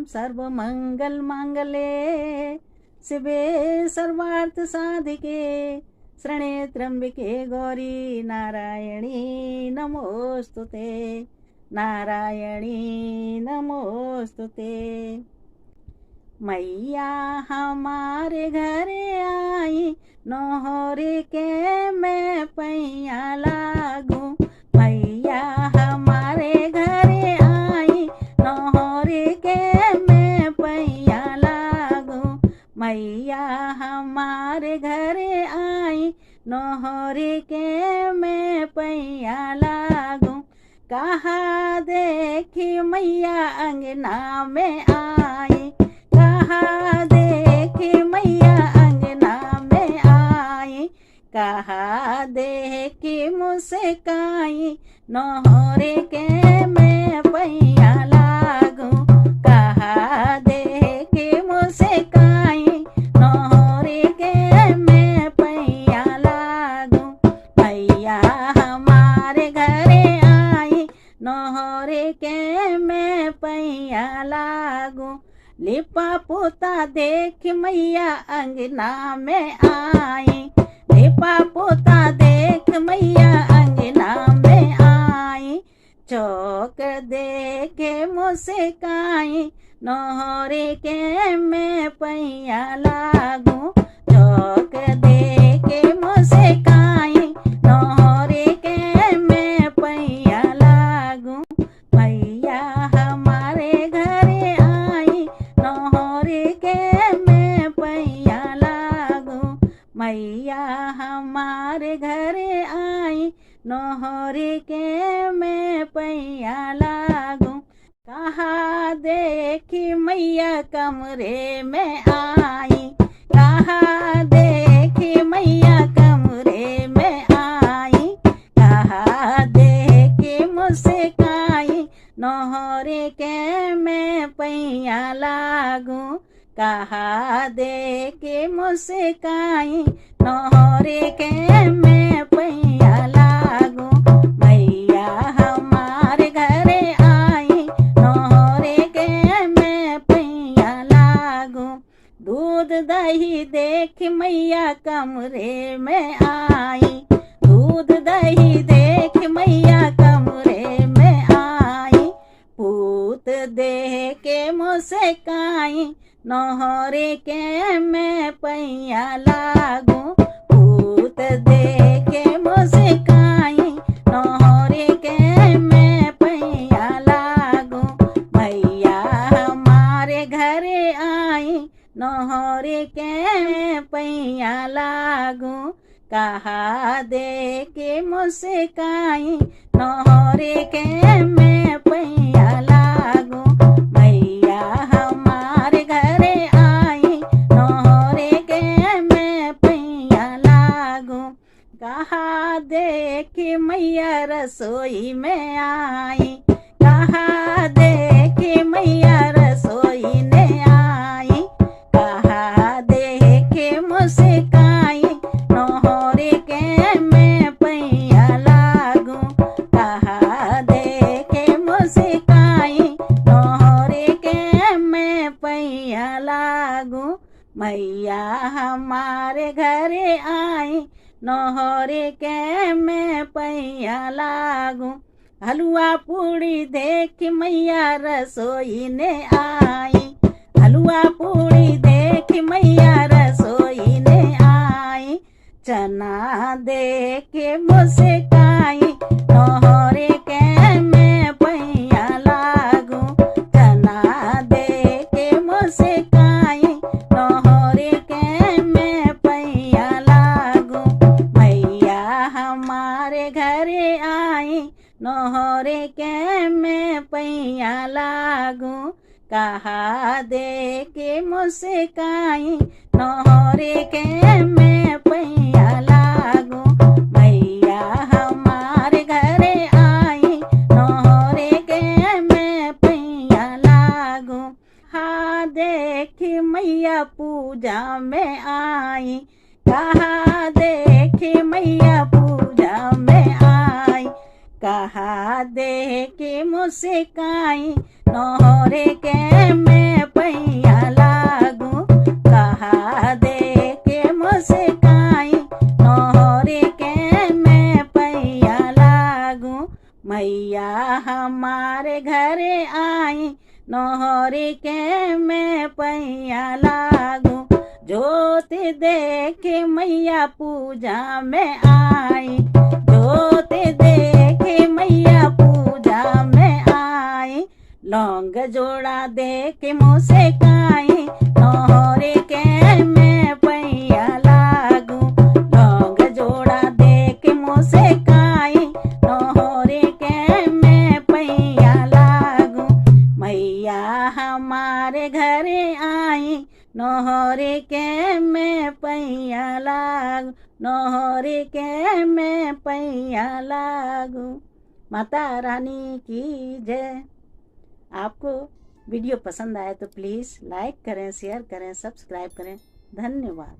सर्व मंगल मांगल्ये शिवे सर्वार्थ साधिके शरण्ये त्र्यंबके गौरी नारायणी नमोस्तुते नारायणी नमोस्तुते। मैया हमारे घरे आई नौहरे के मैं पैया लागू। मैया हमारे घरे आई नौहरे के मैं पैया लागू। मैया हमारे घरे आई नौहरे के मैं पैया लागू। कहा देखी मैया अंगना में आई, कहा देखी मैया अंगना में आई। कहा देखी मुस्काई नौहरे के मैं पैया लागू। कहा देखी मुस्काई नौहरे के मैं पैया लागू। मैया हमारे घरे आई नौहरे के मैं पैया लागू। लिपा पोता देख मैया अंगना में आई, लिपा पोता देख मैया अंगना में आई। चौक देखे मुस्काई नौहरे के मैं पैया लागू। चौक देखे मुस्काई नौहरे के मैं पैया लागू। मैया हमारे घरे आई नौहरे के मैं पैया लागू। मैया हमारे घरे आई नौहरे के मैं पैया लागू। कहा देखी मैया कमरे में आई, कहा देखी मैया कमरे में आई। कहा देखी मुस्काई नौहरे के मैं पैया लागू। कहा देखी मुस्काई नौहरे के मैं पैया लागू। मैया हमारे घरे आई नौहरे के मैं पैया लागू। दूध दही देख मैया कमरे में आई, दूध दही देख मैया कमरे में आई। पूत देख के मुस्काई नौहरे के मैं पैया लागू। पूत देख के मुस्काई नौहरे के मैं पैया लागू। मैया हमारे घरे आई नौहरे के मैं पैया लागू। कहा देखे मुस्काई नौहरे के मैं पैया लागू। मैया हमारे घरे आई नौहरे के मैं पैया लागू। कहा देखी मैया रसोई में आई, कहा देखी मैया रसोई में आई। कहा देखी मुस्काई नौहरे के मैं पैया लागू। कहा देखे मुस्काई नौहरे के मैं पैया लागू। मैया हमारे घरे आई नौहरे के मैं पैया लागू। हलवा पूड़ी देख मैया रसोई ने आई, हलवा पूड़ी देख मैया रसोई ने आई। चना देख मुस्काई नौहरे के मैं पैया लागू। चना देख मुस्काई नौहरे के मैं पैया लागू। मैया हमारे घरे आई नौहरे के मैं पैया लागू। कहा देखे मुस्काई नौहरे के मैं पैया लागू। मैया हमारे घरे आई नौहरे के मैं पैया लागू। हा देखी मैया पूजा में आई, कहा देखी मैया पूजा में आई। कहा देखी मुस्काई नौहरे के मैं आई, नोहरी के मैं पैया लागू। ज्योति देखे मैया पूजा में आई, ज्योति देखे मैया पूजा में आई। लौंग जोड़ा देके मुझसे काई, नोहरी के मैं पैया लागू। लौंग जोड़ा देके मुझसे काई, नोहरी के मैं पैया लागू। मैया हमारे घरे आई, नोहरी के मैं पैया लागू, नोहरी के मैं पैया लागू। माता रानी की जय। आपको वीडियो पसंद आए तो प्लीज़ लाइक करें, शेयर करें, सब्सक्राइब करें। धन्यवाद।